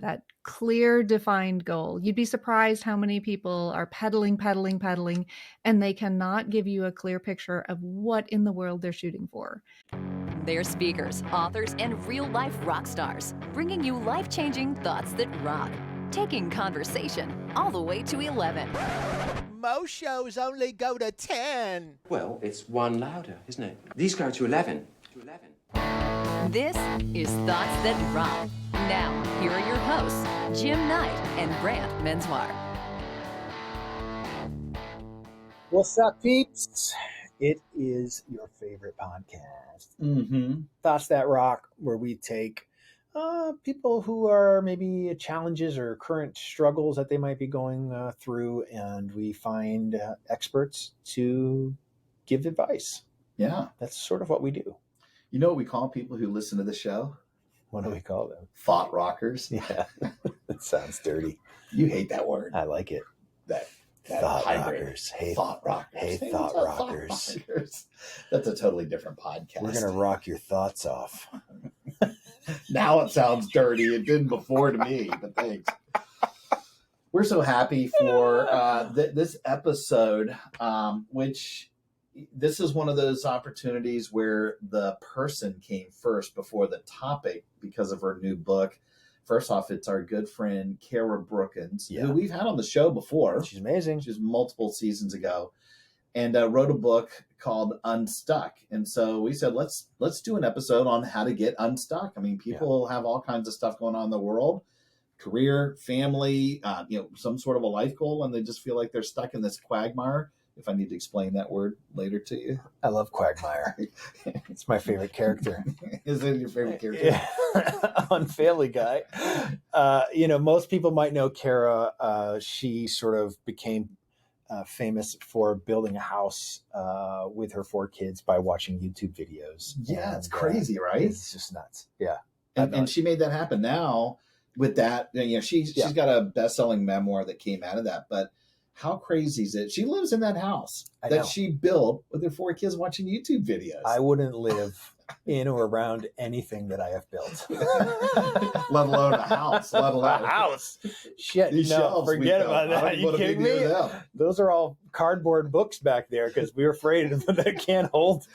that clear, defined goal. You'd be surprised how many people are pedaling, pedaling, pedaling, and they cannot give you a clear picture of what in the world they're shooting for. They're speakers, authors, and real-life rock stars, bringing you life-changing thoughts that rock, taking conversation all the way to 11. Most shows only go to 10. Well, it's one louder, isn't it? These go to 11. This is Thoughts That Rock. Now, here are your hosts, Jim Knight and Brant Menswar. What's up, peeps? It is your favorite podcast, Thoughts That Rock, where we take people who are maybe challenges or current struggles that they might be going through, and we find experts to give advice. Yeah. That's sort of what we do. You know what we call people who listen to the show? What do we call them? Thought rockers. Yeah, that sounds dirty. You hate that word. I like it. That Thought hybrid. rockers. Hey, thought rockers. Hey, Hey, thought what's up, rockers. rockers. That's a totally different podcast. We're going to rock your thoughts off. Now it sounds dirty. It didn't before to me, but thanks. We're so happy for this episode, which this is one of those opportunities where the person came first before the topic because of her new book. First off, it's our good friend, Cara Brookins, who we've had on the show before. She's amazing. She was multiple seasons ago, and wrote a book called Unstuck. And so we said, let's do an episode on how to get unstuck. I mean, people have all kinds of stuff going on in the world, career, family, some sort of a life goal, and they just feel like they're stuck in this quagmire. If I need to explain that word later to you. I love Quagmire. It's my favorite character. Is it your favorite character? Yeah. On Family Guy. Most people might know Cara. She sort of became famous for building a house with her 4 kids by watching YouTube videos. Yeah, it's crazy, right? It's just nuts. Yeah. And she made that happen now with that. She's got a best-selling memoir that came out of that, but how crazy is it? She lives in that house that she built with her 4 kids watching YouTube videos. I wouldn't live in or around anything that I have built. Let alone a house. Let alone a house. Shit, no, forget about that. Are you kidding me? Those are all cardboard books back there because we were afraid that they can't hold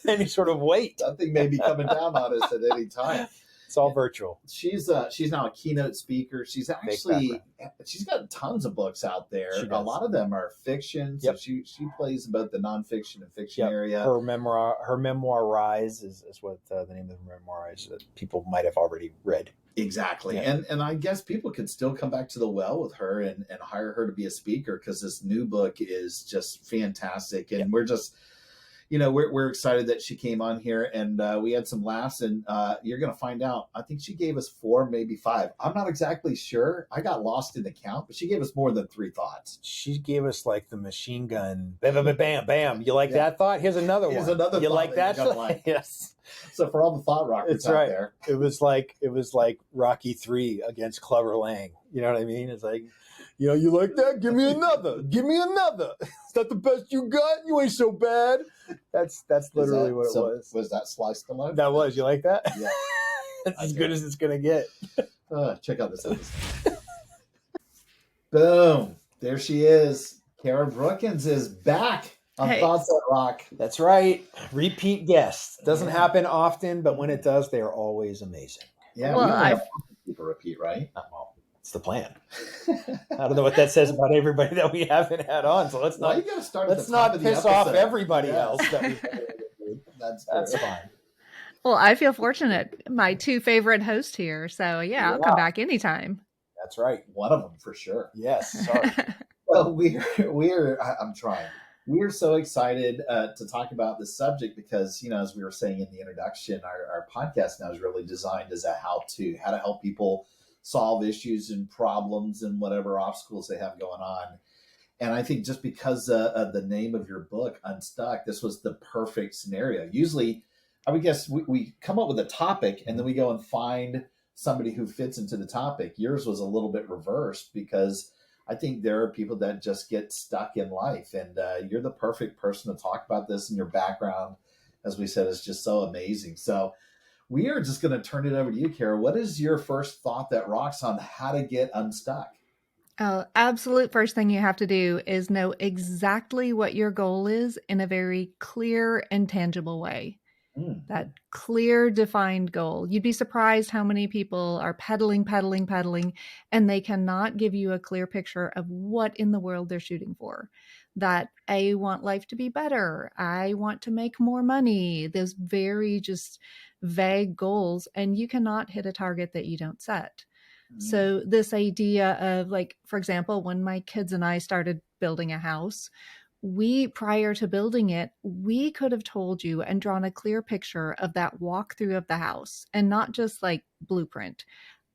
any sort of weight. Something may be coming down on us at any time. It's all virtual. She's now a keynote speaker. She's got tons of books out there. A lot of them are fiction. So she plays in both the nonfiction and fiction area. Her memoir Rise is what the name of the memoir is that people might have already read. Exactly. Yeah. And I guess people could still come back to the well with her and hire her to be a speaker because this new book is just fantastic. And we're just we're excited that she came on here, and we had some laughs, and you're going to find out. I think she gave us 4, maybe 5. I'm not exactly sure. I got lost in the count, but she gave us more than 3 thoughts. She gave us like the machine gun. Bam, bam, bam, bam. You like that thought? Here's another one. You like that? Like. Yes. So for all the thought rockers out there, it was like Rocky 3 against Clubber Lang. You know what I mean? It's like, you like that? Give me another. Give me another. Is that the best you got? You ain't so bad. That's literally what it was. Was that Sly Stallone? That was. You like that? Yeah. That's as good as it's going to get. Check out this episode. Boom. There she is. Cara Brookins is back on Thoughts That Rock. That's right. Repeat guests. Doesn't happen often, but when it does, they are always amazing. Yeah, well, we don't have people repeat, right? Well, it's the plan. I don't know what that says about everybody that we haven't had on. So let's not piss off everybody else. That's fine. Well, I feel fortunate. My 2 favorite hosts here. So I'll come back anytime. That's right. One of them for sure. Yes. Sorry. Well, I'm trying. We're so excited to talk about this subject because, as we were saying in the introduction, our podcast now is really designed as a how-to help people solve issues and problems and whatever obstacles they have going on. And I think just because of the name of your book, Unstuck, this was the perfect scenario. Usually, I would guess we come up with a topic and then we go and find somebody who fits into the topic. Yours was a little bit reversed because I think there are people that just get stuck in life, and you're the perfect person to talk about this, and your background, as we said, is just so amazing. So We are just going to turn it over to you, Cara. What is your first thought that rocks on how to get unstuck? Oh, absolute first thing you have to do is know exactly what your goal is in a very clear and tangible way. That Mm. clear, defined goal. You'd be surprised how many people are pedaling, pedaling, pedaling, and they cannot give you a clear picture of what in the world they're shooting for. That I want life to be better. I want to make more money. Those very just vague goals, and you cannot hit a target that you don't set. Mm. So, this idea of, like, for example, when my kids and I started building a house, prior to building it, we could have told you and drawn a clear picture of that walkthrough of the house and not just like blueprint.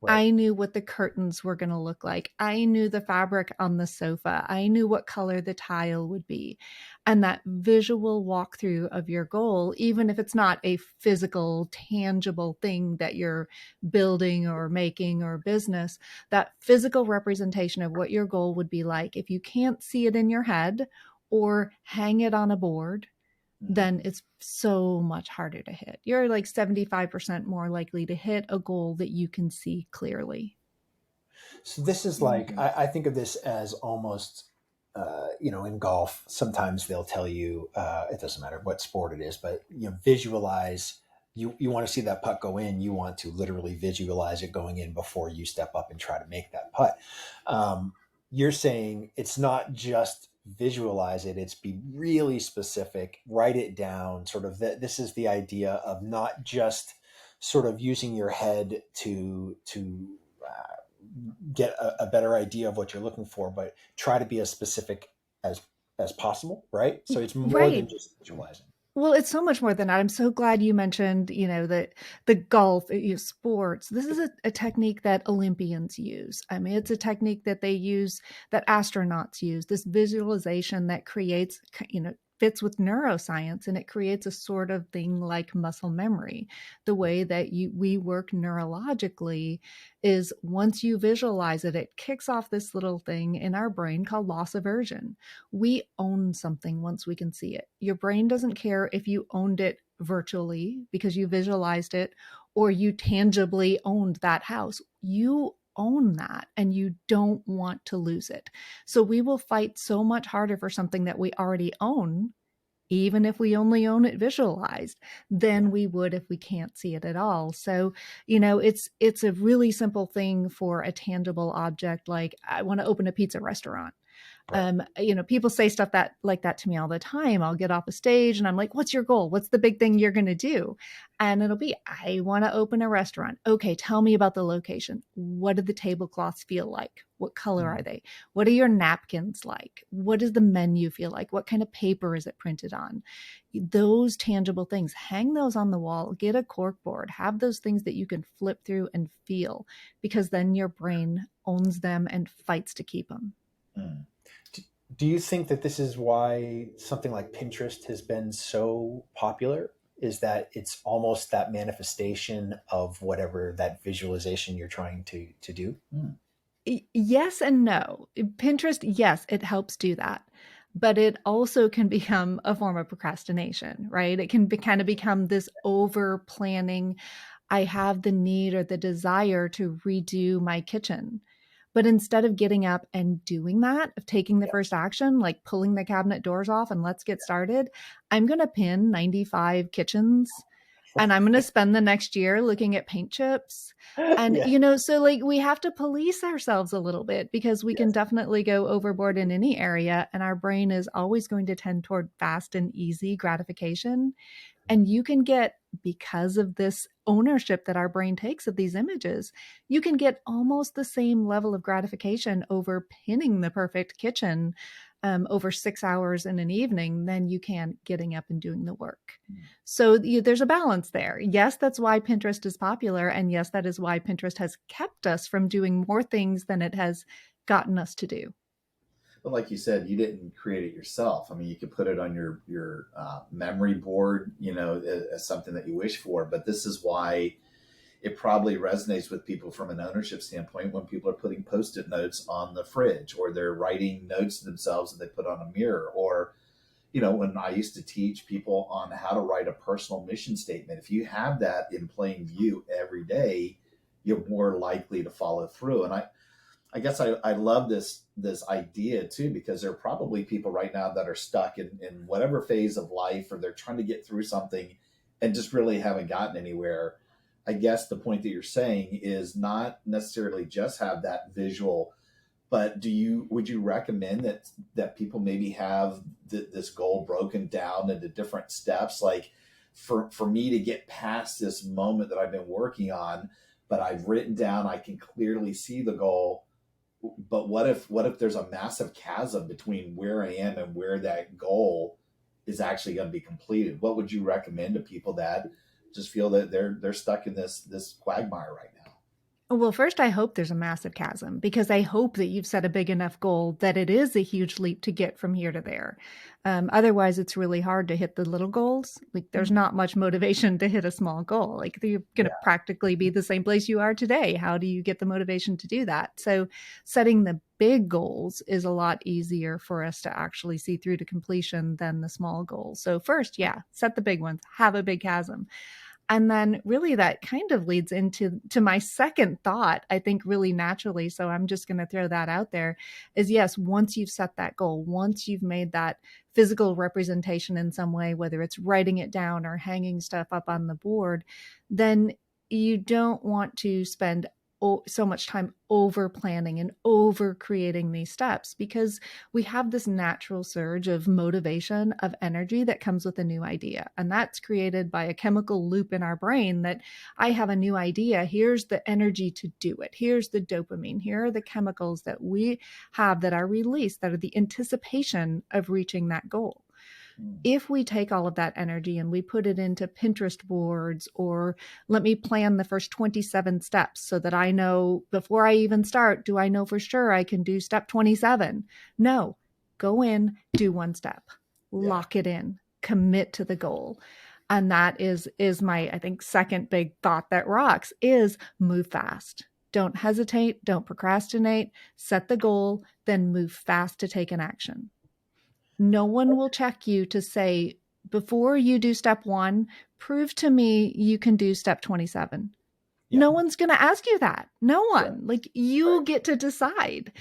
Right. I knew what the curtains were going to look like. I knew the fabric on the sofa. I knew what color the tile would be. And that visual walkthrough of your goal, even if it's not a physical, tangible thing that you're building or making or business, that physical representation of what your goal would be like, if you can't see it in your head or hang it on a board, Mm. then it's so much harder to hit. You're like 75% more likely to hit a goal that you can see clearly. So this is like, I think of this as almost, in golf, sometimes they'll tell you, it doesn't matter what sport it is, but visualize. You want to see that putt go in. You want to literally visualize it going in before you step up and try to make that putt. Um, you're saying it's not just visualize it; it's be really specific, write it down. Sort of this is the idea of not just sort of using your head to get a better idea of what you're looking for, but try to be as specific as possible, right? So it's more than Right. just visualizing. Well, it's so much more than that. I'm so glad you mentioned, that the golf, sports. This is a technique that Olympians use. I mean, it's a technique that they use, that astronauts use. This visualization that creates, fits with neuroscience, and it creates a sort of thing like muscle memory. The way that we work neurologically is, once you visualize it, it kicks off this little thing in our brain called loss aversion. We own something once we can see it. Your brain doesn't care if you owned it virtually because you visualized it, or you tangibly owned that house. You own that and you don't want to lose it. So we will fight so much harder for something that we already own, even if we only own it visualized, than we would if we can't see it at all. So, it's a really simple thing for a tangible object, like I want to open a pizza restaurant. Right. People say stuff like that to me all the time. I'll get off a stage and I'm like, what's your goal? What's the big thing you're going to do? And it'll be, I want to open a restaurant. Okay, tell me about the location. What do the tablecloths feel like? What color are Mhm. they? What are your napkins like? What does the menu feel like? What kind of paper is it printed on? Those tangible things, hang those on the wall, get a cork board, have those things that you can flip through and feel, because then your brain owns them and fights to keep them. Mm. Do you think that this is why something like Pinterest has been so popular? Is that it's almost that manifestation of whatever that visualization you're trying to do? Mm. Yes and no. Pinterest, yes, it helps do that. But it also can become a form of procrastination, right? It can kind of become this over planning. I have the need or the desire to redo my kitchen. But instead of getting up and doing that, of taking the Yeah. first action, like pulling the cabinet doors off and let's get started, I'm going to pin 95 kitchens, and I'm going to spend the next year looking at paint chips. And, Yeah. so like we have to police ourselves a little bit, because we can Yes. definitely go overboard in any area. And our brain is always going to tend toward fast and easy gratification. And you can get, because of this ownership that our brain takes of these images, you can get almost the same level of gratification over pinning the perfect kitchen over 6 hours in an evening than you can getting up and doing the work. So there's a balance there. Yes, that's why Pinterest is popular. And yes, that is why Pinterest has kept us from doing more things than it has gotten us to do. But like you said, you didn't create it yourself. I mean, you could put it on your memory board, as something that you wish for. But this is why it probably resonates with people from an ownership standpoint when people are putting post-it notes on the fridge, or they're writing notes to themselves that they put on a mirror, or when I used to teach people on how to write a personal mission statement, if you have that in plain view every day, you're more likely to follow through. And I guess I love this idea too, because there are probably people right now that are stuck in whatever phase of life, or they're trying to get through something and just really haven't gotten anywhere. I guess the point that you're saying is not necessarily just have that visual, but would you recommend that people maybe have this goal broken down into different steps? Like for me to get past this moment that I've been working on, but I've written down, I can clearly see the goal. But what if there's a massive chasm between where I am and where that goal is actually going to be completed? What would you recommend to people that just feel that they're stuck in this quagmire right now? Well, first, I hope there's a massive chasm, because I hope that you've set a big enough goal that it is a huge leap to get from here to there. Otherwise, it's really hard to hit the little goals. Like, there's not much motivation to hit a small goal. Like, you're going to practically be the same place you are today. How do you get the motivation to do that? So setting the big goals is a lot easier for us to actually see through to completion than the small goals. So first, set the big ones, have a big chasm. And then really that kind of leads into my second thought, I think, really naturally. So I'm just going to throw that out there is, yes, once you've set that goal, once you've made that physical representation in some way, whether it's writing it down or hanging stuff up on the board, then you don't want to spend so much time over planning and over creating these steps, because we have this natural surge of motivation, of energy that comes with a new idea. And that's created by a chemical loop in our brain that I have a new idea. Here's the energy to do it. Here's the dopamine. Here are the chemicals that we have that are released, that are the anticipation of reaching that goal. If we take all of that energy and we put it into Pinterest boards, or let me plan the first 27 steps so that I know before I even start, do I know for sure I can do step 27? No, go in, do one step, lock it in, commit to the goal. And that is my, I think, second big thought that rocks is move fast. Don't hesitate, don't procrastinate, set the goal, then move fast to take an action. No one will check you to say, before you do step 1, prove to me you can do step 27. Yeah. No one's going to ask you that. No one. Right. Like, you get to decide.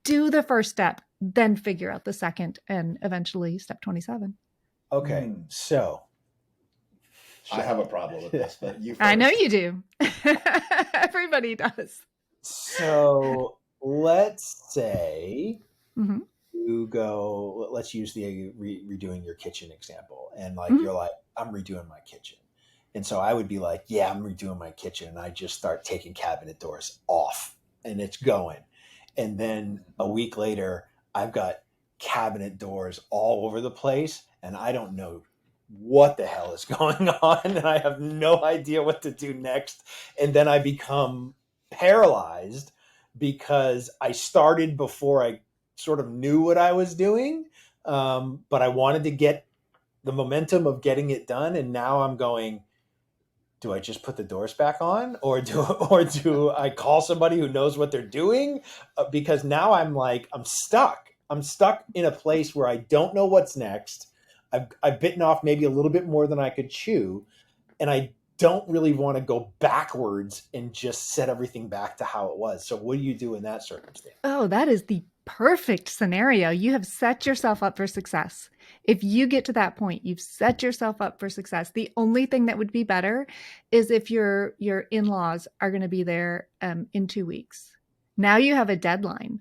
Do the first step, then figure out the second, and eventually step 27. Okay, so I have a problem with this, but you first. I know you do. Everybody does. So let's say you go, let's use the redoing your kitchen example. And like, you're like, I'm redoing my kitchen. And so I would be like, yeah, I'm redoing my kitchen. And I just start taking cabinet doors off and it's going. And then a week later, I've got cabinet doors all over the place and I don't know what the hell is going on. And I have no idea what to do next. And then I become paralyzed because I started before I sort of knew what I was doing. But I wanted to get the momentum of getting it done. And now I'm going, do I just put the doors back on, or do I call somebody who knows what they're doing? Because now I'm stuck. I'm stuck in a place where I don't know what's next. I've bitten off maybe a little bit more than I could chew. And I don't really want to go backwards and just set everything back to how it was. So what do you do in that circumstance? Oh, that is the perfect scenario. You have set yourself up for success. If you get to that point, you've set yourself up for success. The only thing that would be better is if your in-laws are going to be there in 2 weeks. Now you have a deadline.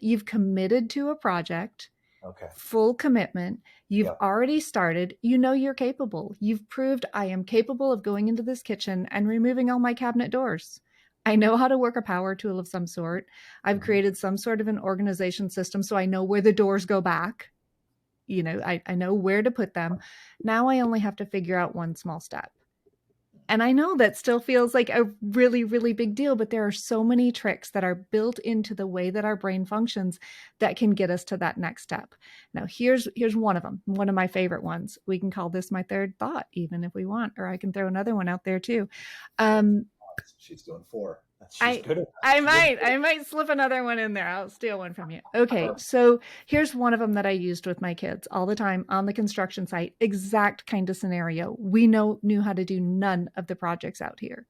You've committed to a project. Okay. Full commitment. You've already started. You know you're capable. You've proved I am capable of going into this kitchen and removing all my cabinet doors. I know how to work a power tool of some sort. I've created some sort of an organization system so I know where the doors go back. You know, I know where to put them. Now I only have to figure out one small step. And I know that still feels like a really, really big deal, but there are so many tricks that are built into the way that our brain functions that can get us to that next step. Now, here's one of them, one of my favorite ones. We can call this my third thought, even if we want, or I can throw another one out there too. She's doing 4. She's good at I might slip another one in there. I'll steal one from you. Okay, so here's one of them that I used with my kids all the time on the construction site. Exact kind of scenario. We knew how to do none of the projects out here.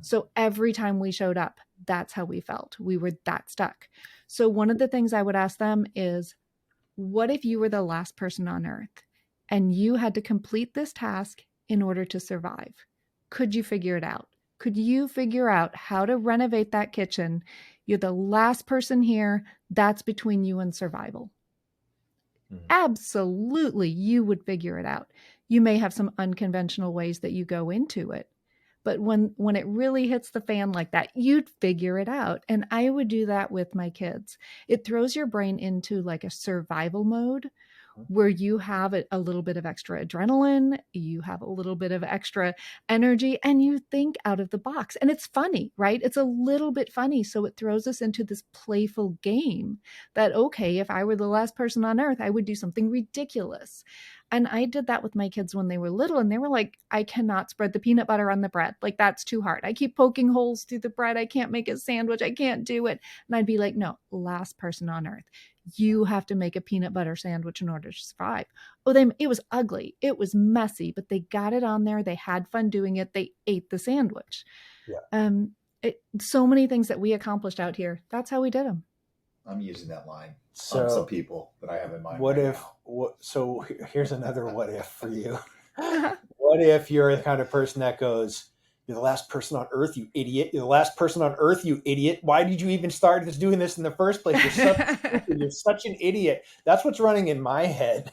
So every time we showed up, that's how we felt. We were that stuck. So one of the things I would ask them is, what if you were the last person on earth and you had to complete this task in order to survive? Could you figure it out? Could you figure out how to renovate that kitchen? You're the last person here. That's between you and survival. Absolutely, you would figure it out. You may have some unconventional ways that you go into it, but when it really hits the fan like that, you'd figure it out. And I would do that with my kids. It throws your brain into like a survival mode where you have a little bit of extra adrenaline, you have a little bit of extra energy, and you think out of the box. And it's funny, right? It's a little bit funny. So it throws us into this playful game that, okay, if I were the last person on earth, I would do something ridiculous. And I did that with my kids when they were little, and they were like, I cannot spread the peanut butter on the bread. Like, that's too hard. I keep poking holes through the bread. I can't make a sandwich. I can't do it. And I'd be like, no, last person on earth. You have to make a peanut butter sandwich in order to survive. It was ugly. It was messy, but they got it on there. They had fun doing it. They ate the sandwich. Yeah. So many things that we accomplished out here. That's how we did them. I'm using that line on some people that I have in mind. So here's another what if for you. What if you're the kind of person that goes, you're the last person on earth, you idiot. You're the last person on earth, you idiot. Why did you even start doing this in the first place? You're such an idiot. That's what's running in my head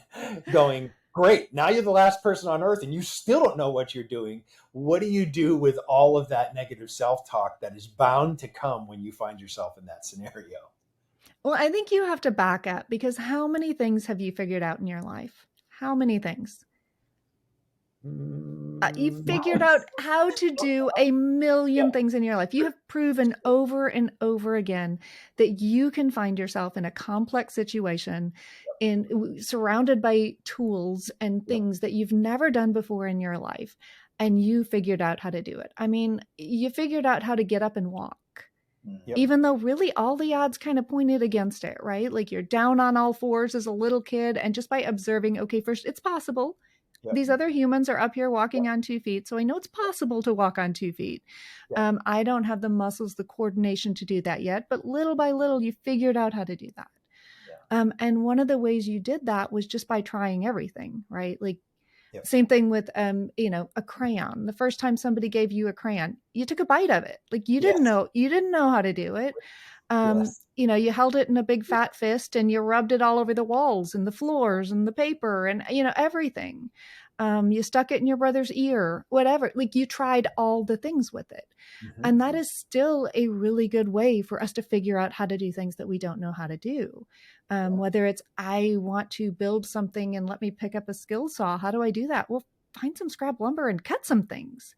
going, great, now you're the last person on earth and you still don't know what you're doing. What do you do with all of that negative self-talk that is bound to come when you find yourself in that scenario? Well, I think you have to back up, because how many things have you figured out in your life? How many things? You've figured out how to do a million things in your life. You have proven over and over again that you can find yourself in a complex situation, surrounded by tools and things that you've never done before in your life, and you figured out how to do it. I mean, you figured out how to get up and walk. Yep. Even though really all the odds kind of pointed against it, right? Like, you're down on all fours as a little kid, and just by observing, okay, first, it's possible. Yep. These other humans are up here walking on 2 feet, so I know it's possible to walk on 2 feet. Yep. I don't have the muscles, the coordination to do that yet, but little by little, you figured out how to do that. Yeah. And one of the ways you did that was just by trying everything, right? Like, yep. Same thing with, a crayon. The first time somebody gave you a crayon, you took a bite of it. Like, you didn't know how to do it. You held it in a big fat fist and you rubbed it all over the walls and the floors and the paper and, everything. You stuck it in your brother's ear, whatever. Like, you tried all the things with it. Mm-hmm. And that is still a really good way for us to figure out how to do things that we don't know how to do. Whether it's, I want to build something and let me pick up a skill saw. How do I do that? Well, find some scrap lumber and cut some things,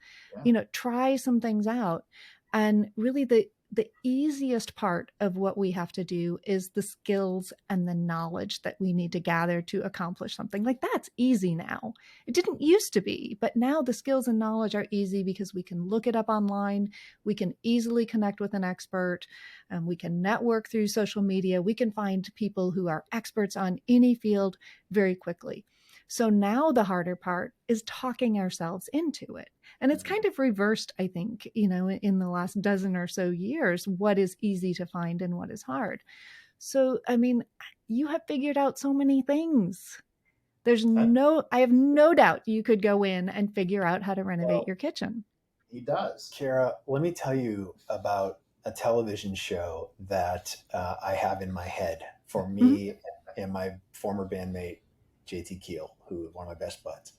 try some things out. And really the easiest part of what we have to do is the skills and the knowledge that we need to gather to accomplish something. Like, that's easy now. It didn't used to be, but now the skills and knowledge are easy because we can look it up online. We can easily connect with an expert, and we can network through social media. We can find people who are experts on any field very quickly. So now the harder part is talking ourselves into it. And it's kind of reversed, I think, in the last dozen or so years, what is easy to find and what is hard. So, I mean, you have figured out so many things. I have no doubt you could go in and figure out how to renovate your kitchen. He does. Cara, let me tell you about a television show that I have in my head for me and my former bandmate, JT Keel, who is one of my best buds.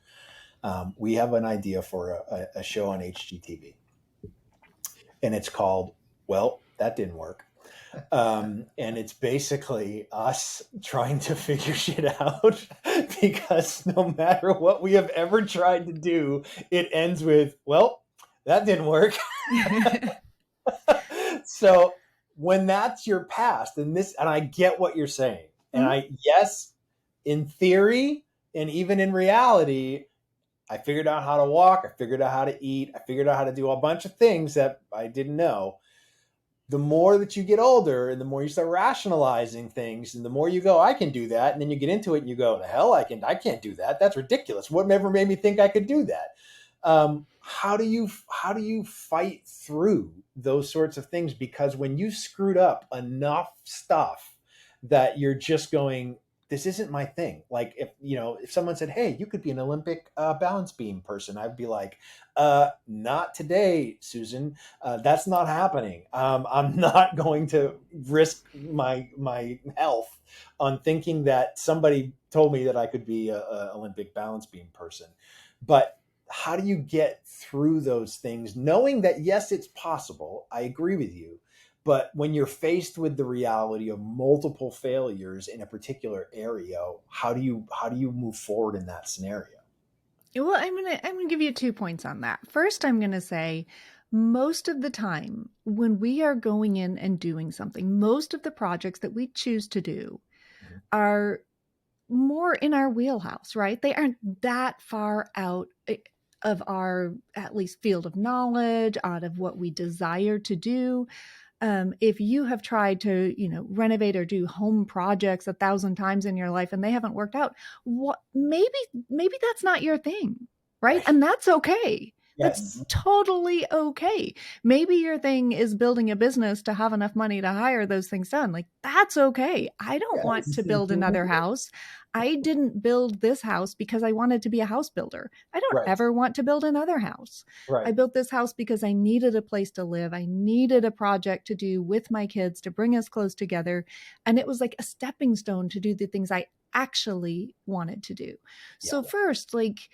We have an idea for a show on HGTV, and it's called, well, that didn't work. And it's basically us trying to figure shit out, because no matter what we have ever tried to do, it ends with, well, that didn't work. So when that's your past, and I get what you're saying, and in theory, and even in reality, I figured out how to walk. I figured out how to eat. I figured out how to do a bunch of things that I didn't know. the more that you get older and the more you start rationalizing things and the more you go, I can do that. And then you get into it and you go, the hell, I can't do that. That's ridiculous. What never made me think I could do that? How do you fight through those sorts of things? Because when you screwed up enough stuff that you're just going, this isn't my thing. Like if someone said, hey, you could be an Olympic balance beam person, I'd be like, not today, Susan. That's not happening. I'm not going to risk my health on thinking that somebody told me that I could be a Olympic balance beam person. But how do you get through those things, knowing that yes, it's possible? I agree with you. But when you're faced with the reality of multiple failures in a particular area, how do you move forward in that scenario? Well, I'm gonna give you 2 points on that. First, I'm gonna say most of the time when we are going in and doing something, most of the projects that we choose to do are more in our wheelhouse, right? They aren't that far out of our, at least, field of knowledge, out of what we desire to do. If you have tried to, renovate or do home projects 1,000 times in your life and they haven't worked out, what maybe that's not your thing, right? Right. And that's okay. Yes. That's totally okay. Maybe your thing is building a business to have enough money to hire those things done. Like, that's okay. I don't want Yes. to build another house. I didn't build this house because I wanted to be a house builder. I don't Right. ever want to build another house. I Right. built this house because I needed a place to live. I needed a project to do with my kids to bring us close together. And it was like a stepping stone to do the things I actually wanted to do. Yeah. So, first, like,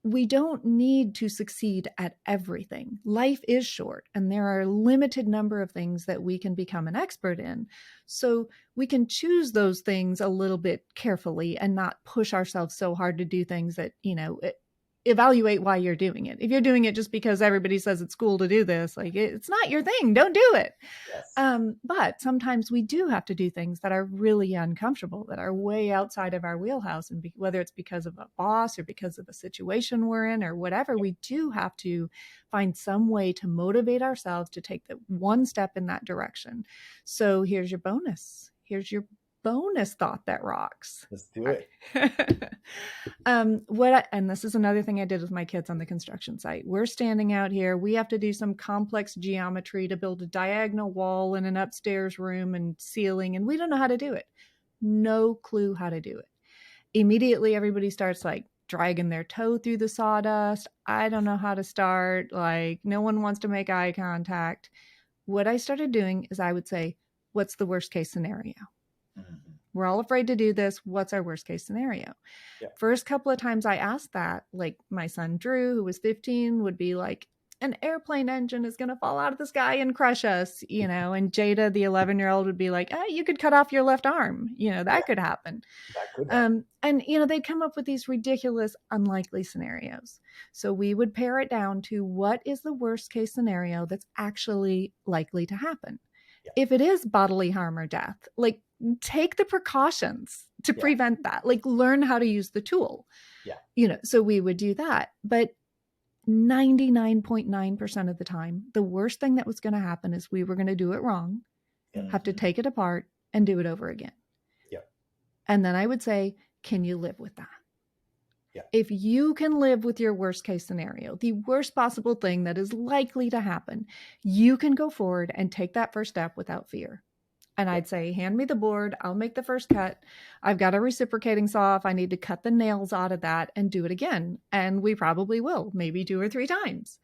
we don't need to succeed at everything. Life is short and there are a limited number of things that we can become an expert in. So we can choose those things a little bit carefully and not push ourselves so hard to do things that, evaluate why you're doing it. If you're doing it just because everybody says it's cool to do this, like, it's not your thing, don't do it. Yes. But sometimes we do have to do things that are really uncomfortable, that are way outside of our wheelhouse. And whether it's because of a boss or because of a situation we're in or whatever, we do have to find some way to motivate ourselves to take the one step in that direction. So here's your bonus. Here's your bonus thought that rocks. Let's do it. And this is another thing I did with my kids on the construction site. We're standing out here. We have to do some complex geometry to build a diagonal wall in an upstairs room and ceiling, and we don't know how to do it. No clue how to do it. Immediately, everybody starts like dragging their toe through the sawdust. I don't know how to start. Like, no one wants to make eye contact. What I started doing is I would say, what's the worst case scenario? Mm-hmm. We're all afraid to do this. What's our worst case scenario? Yeah. First couple of times I asked that, like, my son Drew, who was 15, would be like, an airplane engine is going to fall out of the sky and crush us, and Jada, the 11-year-old, would be like, you could cut off your left arm. That could happen. That could happen. And, they'd come up with these ridiculous, unlikely scenarios. So we would pare it down to what is the worst case scenario that's actually likely to happen. Yeah. If it is bodily harm or death, like, take the precautions to prevent that. Like, learn how to use the tool. Yeah. So we would do that. But 99.9% of the time, the worst thing that was going to happen is we were going to do it wrong, have to take it apart and do it over again. Yeah. And then I would say, can you live with that? Yeah. If you can live with your worst case scenario, the worst possible thing that is likely to happen, you can go forward and take that first step without fear. And I'd say, hand me the board. I'll make the first cut. I've got a reciprocating saw. If I need to cut the nails out of that and do it again. And we probably will, maybe 2 or 3 times.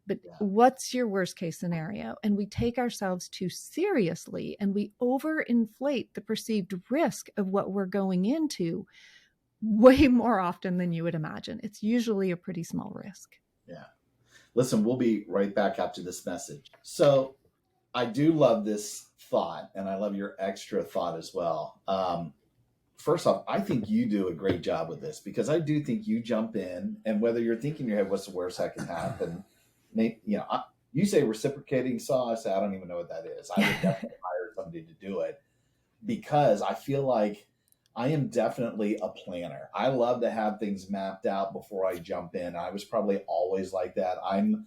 But what's your worst case scenario? And we take ourselves too seriously and we overinflate the perceived risk of what we're going into way more often than you would imagine. It's usually a pretty small risk. Yeah. Listen, we'll be right back after this message. So I do love this thought, and I love your extra thought as well. First off, I think you do a great job with this because I do think you jump in, and whether you're thinking in your head, what's the worst that can happen? You say reciprocating saw. I say, I don't even know what that is. I would definitely hire somebody to do it because I feel like I am definitely a planner. I love to have things mapped out before I jump in. I was probably always like that. I'm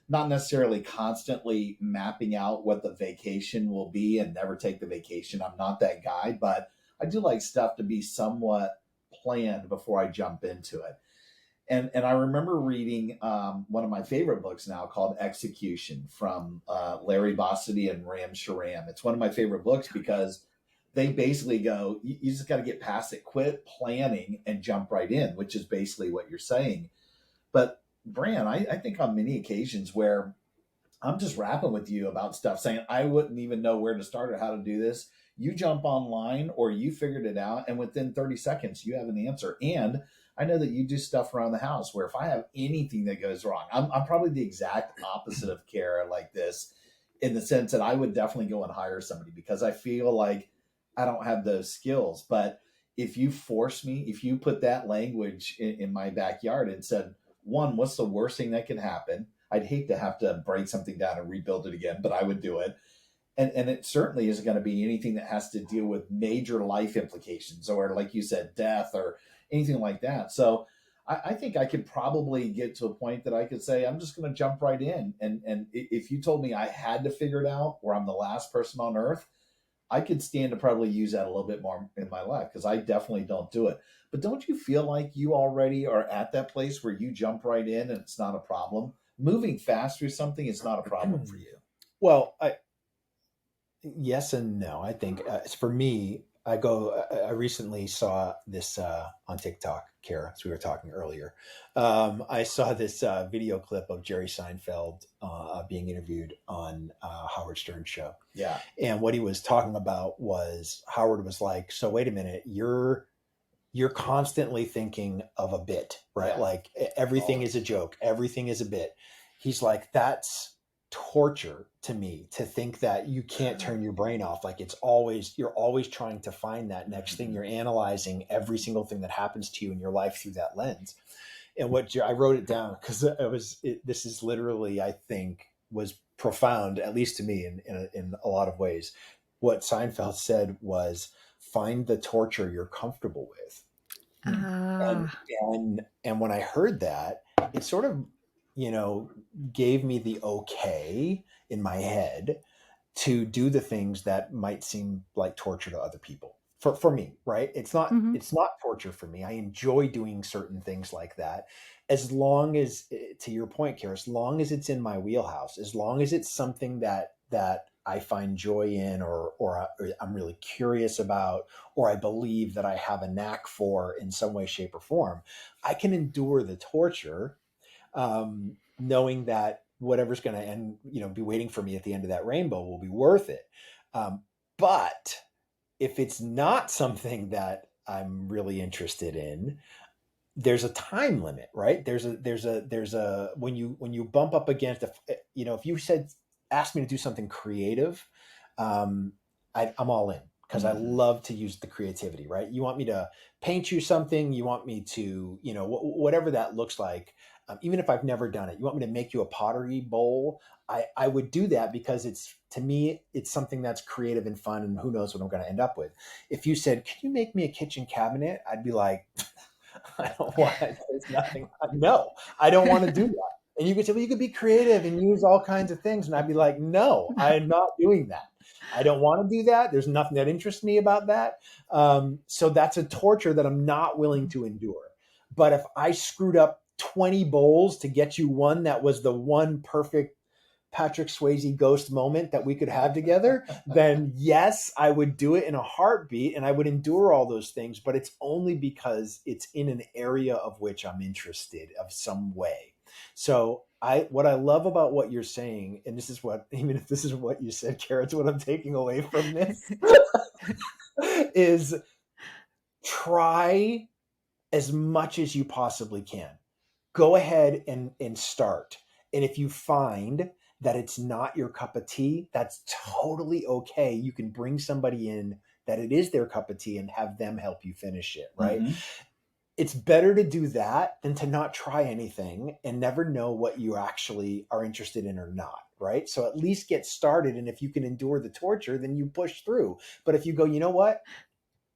not necessarily constantly mapping out what the vacation will be and never take the vacation. I'm not that guy, but I do like stuff to be somewhat planned before I jump into it. And I remember reading one of my favorite books now called Execution from Larry Bossidy and Ram Shriram. It's one of my favorite books because they basically go, you just got to get past it, quit planning and jump right in, which is basically what you're saying. But Bran, I think on many occasions where I'm just rapping with you about stuff, saying I wouldn't even know where to start or how to do this. You jump online or you figured it out, and within 30 seconds, you have an answer. And I know that you do stuff around the house where if I have anything that goes wrong, I'm probably the exact opposite of Cara like this, in the sense that I would definitely go and hire somebody because I feel like I don't have those skills. But if you force me, if you put that language in my backyard and said, one, what's the worst thing that can happen? I'd hate to have to break something down and rebuild it again, but I would do it. And it certainly isn't going to be anything that has to deal with major life implications or, like you said, death or anything like that. So I think I could probably get to a point that I could say, I'm just going to jump right in. And if you told me I had to figure it out or I'm the last person on earth, I could stand to probably use that a little bit more in my life because I definitely don't do it. But don't you feel like you already are at that place where you jump right in and it's not a problem? Moving fast through something is not a problem for you. Well, yes and no. I think for me, I recently saw this on TikTok, Cara, as we were talking earlier. I saw this video clip of Jerry Seinfeld being interviewed on Howard Stern's show. Yeah. And what he was talking about was Howard was like, so wait a minute, you're constantly thinking of a bit, right? Yeah. Like everything is a joke. Everything is a bit. He's like, that's torture to me to think that you can't turn your brain off. Like you're always trying to find that next thing. You're analyzing every single thing that happens to you in your life through that lens. And I wrote it down because this is literally, I think, was profound, at least to me in a lot of ways. What Seinfeld said was, find the torture you're comfortable with. And when I heard that, it sort of, gave me the okay in my head to do the things that might seem like torture to other people. For me, right? It's not torture for me. I enjoy doing certain things like that, as long as, to your point, Cara, as long as it's in my wheelhouse, as long as it's something that I find joy in, or I'm really curious about, or I believe that I have a knack for in some way, shape, or form, I can endure the torture, knowing that whatever's going to end, be waiting for me at the end of that rainbow will be worth it. But if it's not something that I'm really interested in, there's a time limit, right? There's a when you bump up against, if you asked me to do something creative, I'm all in, because I love to use the creativity, right? You want me to paint you something, you want me to, whatever that looks like, even if I've never done it, you want me to make you a pottery bowl, I would do that, because to me, it's something that's creative and fun, and who knows what I'm going to end up with. If you said, can you make me a kitchen cabinet? I'd be like, I don't want, there's nothing. No, I don't want to do that. And you could say, well, you could be creative and use all kinds of things. And I'd be like, no, I'm not doing that. I don't want to do that. There's nothing that interests me about that. So that's a torture that I'm not willing to endure. But if I screwed up 20 bowls to get you one that was the one perfect Patrick Swayze ghost moment that we could have together, then yes, I would do it in a heartbeat, and I would endure all those things. But it's only because it's in an area of which I'm interested of some way. So what I love about what you're saying, and this is what, even if this is what you said, Cara, it's what I'm taking away from this, is try as much as you possibly can. Go ahead and start. And if you find that it's not your cup of tea, that's totally okay. You can bring somebody in that it is their cup of tea and have them help you finish it, right? Mm-hmm. It's better to do that than to not try anything and never know what you actually are interested in or not, right? So at least get started. And if you can endure the torture, then you push through. But if you go, you know what,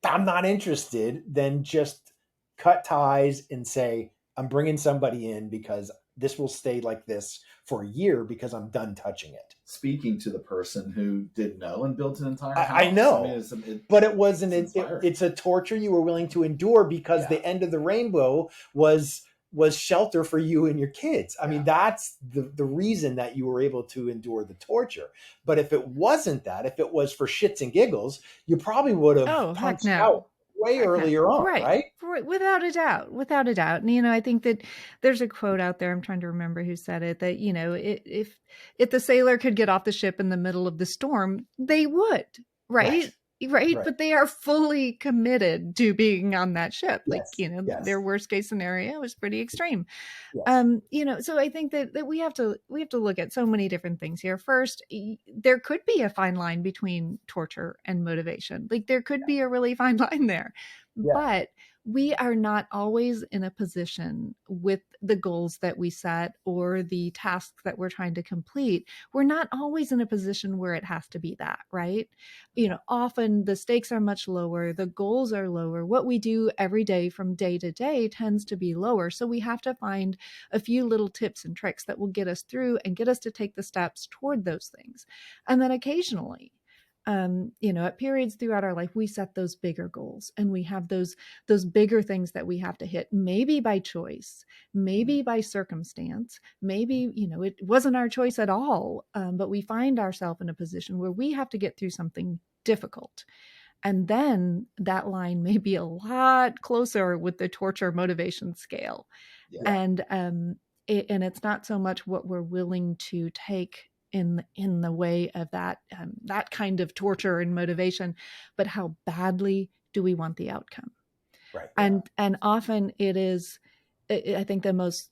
I'm not interested, then just cut ties and say, I'm bringing somebody in because this will stay like this for a year because I'm done touching it. Speaking to the person who didn't know and built an entire house. I know, but it wasn't. It's a torture you were willing to endure because the end of the rainbow was shelter for you and your kids. I mean, that's the reason that you were able to endure the torture. But if it wasn't that, if it was for shits and giggles, you probably would have punched out way earlier on, right? Without a doubt. And, I think that there's a quote out there, I'm trying to remember who said it, that, if the sailor could get off the ship in the middle of the storm, they would, right? Right. But they are fully committed to being on that ship. Their worst case scenario is pretty extreme. So I think that we have to look at so many different things here. First, there could be a fine line between torture and motivation. Like there could be a really fine line there, but we are not always in a position with the goals that we set or the tasks that we're trying to complete. We're not always in a position where it has to be that, right? Often the stakes are much lower. The goals are lower. What we do every day from day to day tends to be lower. So we have to find a few little tips and tricks that will get us through and get us to take the steps toward those things. And then occasionally, at periods throughout our life, we set those bigger goals and we have those bigger things that we have to hit, maybe by choice, maybe by circumstance, maybe, it wasn't our choice at all. But we find ourselves in a position where we have to get through something difficult. And then that line may be a lot closer with the torture motivation scale. And it's not so much what we're willing to take in the way of that kind of torture and motivation, but how badly do we want the outcome? Right. And often it is, I think the most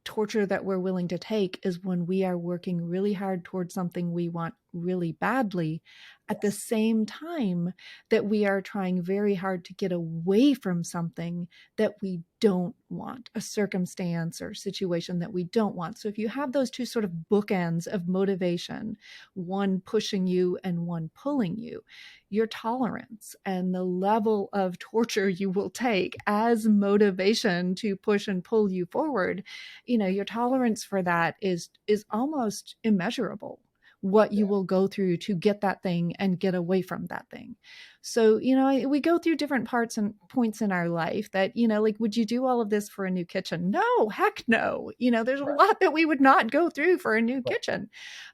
torture that we're willing to take is when we are working really hard towards something we want really badly at the same time that we are trying very hard to get away from something that we don't want, a circumstance or situation that we don't want. So if you have those two sort of bookends of motivation, one pushing you and one pulling you, your tolerance and the level of torture you will take as motivation to push and pull you forward, your tolerance for that is almost immeasurable. What you will go through to get that thing and get away from that thing. So, we go through different parts and points in our life that, like, would you do all of this for a new kitchen? No, heck no. There's a lot that we would not go through for a new kitchen.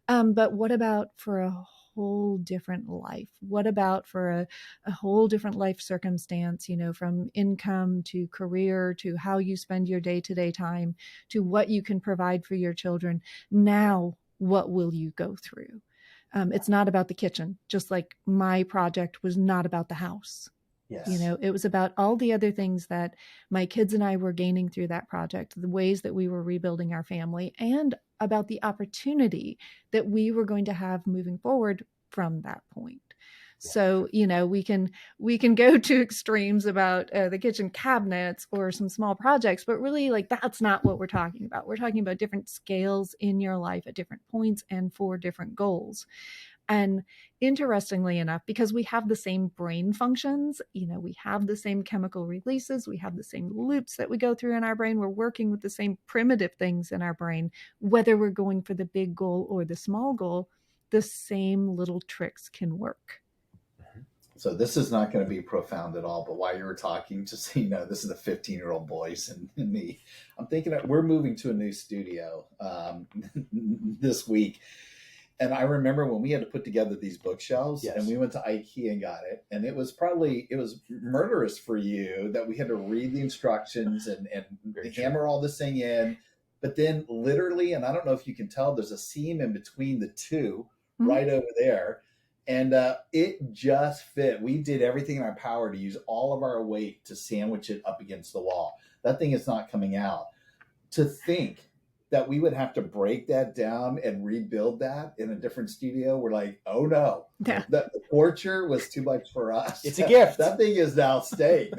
But what about for a whole different life? What about for a whole different life circumstance, from income to career to how you spend your day-to-day time to what you can provide for your children? Now, what will you go through? It's not about the kitchen, just like my project was not about the house. Yes. It was about all the other things that my kids and I were gaining through that project, the ways that we were rebuilding our family, and about the opportunity that we were going to have moving forward from that point. So, we can go to extremes about the kitchen cabinets or some small projects, but really, like, that's not what we're talking about. We're talking about different scales in your life at different points and for different goals. And interestingly enough, because we have the same brain functions, we have the same chemical releases, we have the same loops that we go through in our brain, we're working with the same primitive things in our brain, whether we're going for the big goal or the small goal, the same little tricks can work. So this is not going to be profound at all, but while you were talking, just so you know, this is the 15-year-old voice and me. I'm thinking that we're moving to a new studio this week. And I remember when we had to put together these bookshelves and we went to IKEA and got it. And it was murderous for you that we had to read the instructions and hammer all this thing in. But then literally, and I don't know if you can tell, there's a seam in between the two right over there. And it just fit. We did everything in our power to use all of our weight to sandwich it up against the wall. That thing is not coming out. To think that we would have to break that down and rebuild that in a different studio, we're like, oh no. Yeah. The torture was too much for us. It's a gift. That thing is now staying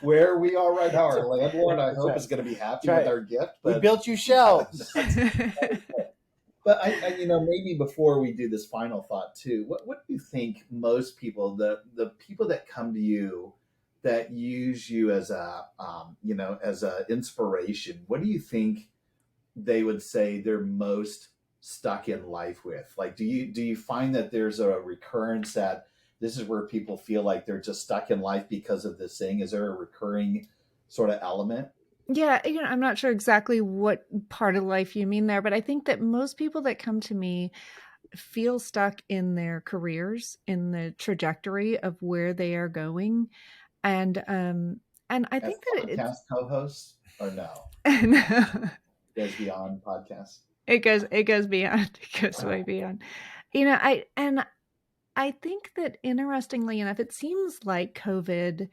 where we are right now. Our landlord, I hope, is going to be happy with our gift. But we built you shelves. But I maybe before we do this final thought too, what do you think most people, the people that come to you that use you as a inspiration, what do you think they would say they're most stuck in life with? Like, do you find that there's a recurrence that this is where people feel like they're just stuck in life because of this thing? Is there a recurring sort of element? Yeah, I'm not sure exactly what part of life you mean there, but I think that most people that come to me feel stuck in their careers, in the trajectory of where they are going, and I As think that podcast co-hosts or no? it's It goes beyond podcasts. it goes beyond, it goes way beyond. I think that interestingly enough, it seems like COVID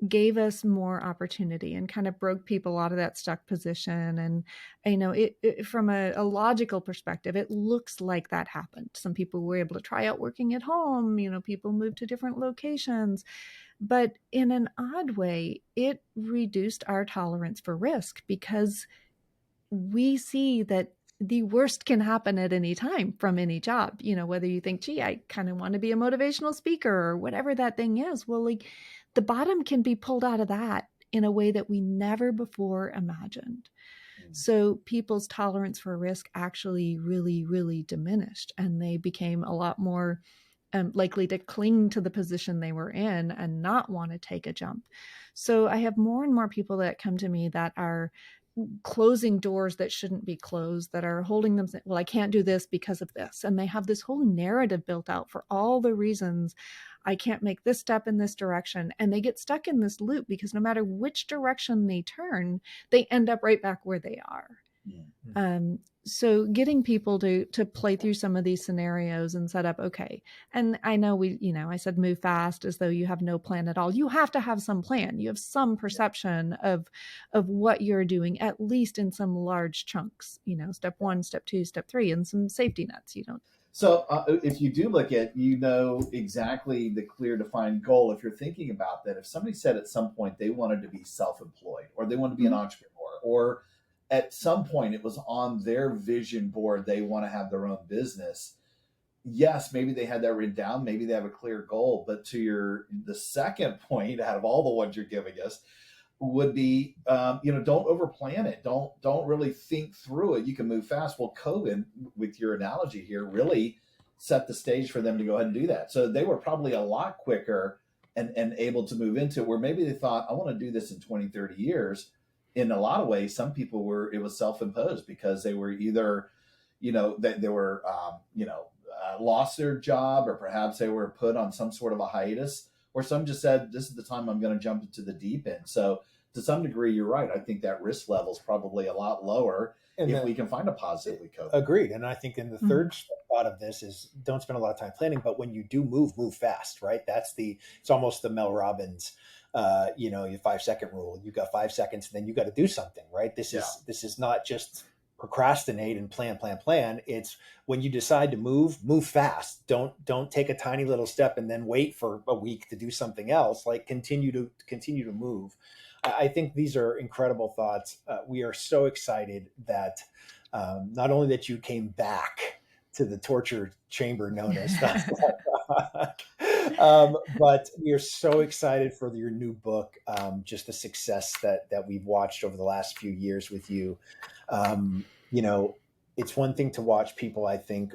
gave us more opportunity and kind of broke people out of that stuck position. And it from a logical perspective, it looks like that happened. Some people were able to try out working at home. People moved to different locations, but in an odd way, it reduced our tolerance for risk because we see that the worst can happen at any time from any job. Whether you think, gee, I kind of want to be a motivational speaker or whatever that thing is. Well, like, the bottom can be pulled out of that in a way that we never before imagined. So people's tolerance for risk actually really, really diminished, and they became a lot more likely to cling to the position they were in and not want to take a jump. So I have more and more people that come to me that are closing doors that shouldn't be closed, that are holding them, well, I can't do this because of this. And they have this whole narrative built out for all the reasons I can't make this step in this direction. And they get stuck in this loop because no matter which direction they turn, they end up right back where they are. So getting people to play through some of these scenarios and set up, okay. And I know I said move fast as though you have no plan at all. You have to have some plan. You have some perception of what you're doing, at least in some large chunks, step 1, step 2, step 3, and some safety nets. So if you do look at, exactly the clear defined goal, if you're thinking about that, if somebody said at some point they wanted to be self-employed or they want to be an entrepreneur, or at some point it was on their vision board, they want to have their own business. Yes, maybe they had that written down. Maybe they have a clear goal. But to the second point out of all the ones you're giving us would be, don't overplan it. Don't really think through it. You can move fast. Well, COVID, with your analogy here, really set the stage for them to go ahead and do that. So they were probably a lot quicker and able to move into it, where maybe they thought, I want to do this in 20, 30 years. In a lot of ways, some people it was self-imposed because they were either, they were, lost their job, or perhaps they were put on some sort of a hiatus, or some just said, this is the time I'm going to jump into the deep end. So to some degree, you're right. I think that risk level is probably a lot lower if we can find a positive with COVID. Agreed. And I think in the third thought of this is, don't spend a lot of time planning, but when you do move fast, right? It's almost the Mel Robbins, your 5-second rule. You got 5 seconds, and then you got to do something, right? This is not just procrastinate and plan. It's when you decide to move fast. Don't take a tiny little step and then wait for a week to do something else. Like, continue to move. I think these are incredible thoughts. We are so excited that not only that you came back to the torture chamber known as but we are so excited for your new book, just the success that we've watched over the last few years with you. It's one thing to watch people, I think,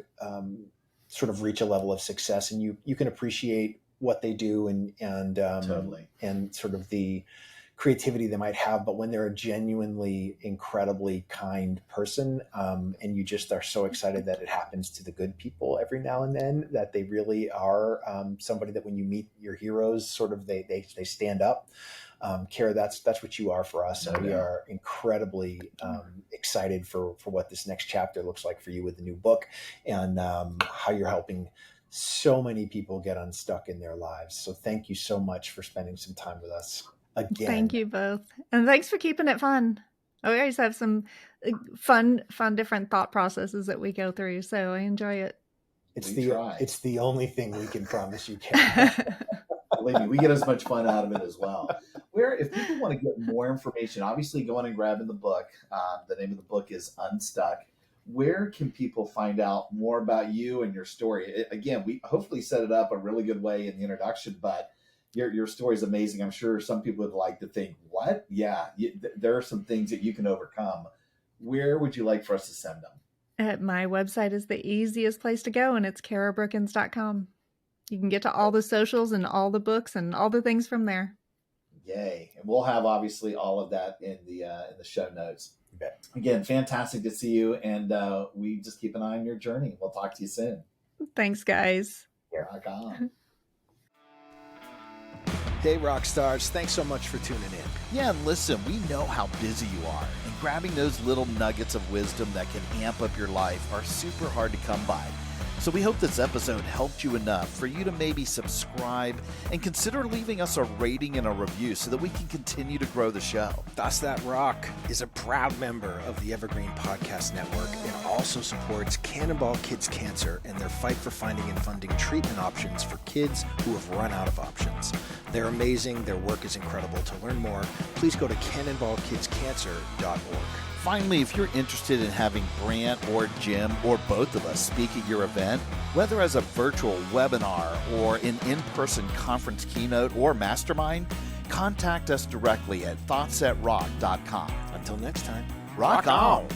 sort of reach a level of success, and you can appreciate what they do and Totally. And sort of the creativity they might have, but when they're a genuinely incredibly kind person, and you just are so excited that it happens to the good people every now and then, that they really are somebody that when you meet your heroes, sort of they stand up. Cara, that's what you are for us, and we are incredibly excited for what this next chapter looks like for you with the new book, and how you're helping so many people get unstuck in their lives. So thank you so much for spending some time with us again. Thank you both. And thanks for keeping it fun. We always have some fun, different thought processes that we go through. So I enjoy it. It's the only thing we can promise you, Cara. Believe me, we get as much fun out of it as well. If people want to get more information, obviously going and grabbing the book. The name of the book is Unstuck. Where can people find out more about you and your story? Again, we hopefully set it up a really good way in the introduction, but your story is amazing. I'm sure some people would like to think, what? Yeah, there are some things that you can overcome where would you like for us to send them? My website is the easiest place to go, and it's carabrookins.com. You can get to all the socials and all the books and all the things from there. Yay. And we'll have obviously all of that in the show notes. Again, fantastic to see you. And we just keep an eye on your journey. We'll talk to you soon. Thanks, guys. Rock on. Hey, rock stars, thanks so much for tuning in. Yeah, and listen, we know how busy you are, and grabbing those little nuggets of wisdom that can amp up your life are super hard to come by. So we hope this episode helped you enough for you to maybe subscribe and consider leaving us a rating and a review so that we can continue to grow the show. Thus That Rock is a proud member of the Evergreen Podcast Network and also supports Cannonball Kids Cancer and their fight for finding and funding treatment options for kids who have run out of options. They're amazing. Their work is incredible. To learn more, please go to cannonballkidscancer.org. Finally, if you're interested in having Brant or Jim or both of us speak at your event, whether as a virtual webinar or an in-person conference keynote or mastermind, contact us directly at thoughtsthatrock.com. Until next time, Rock on!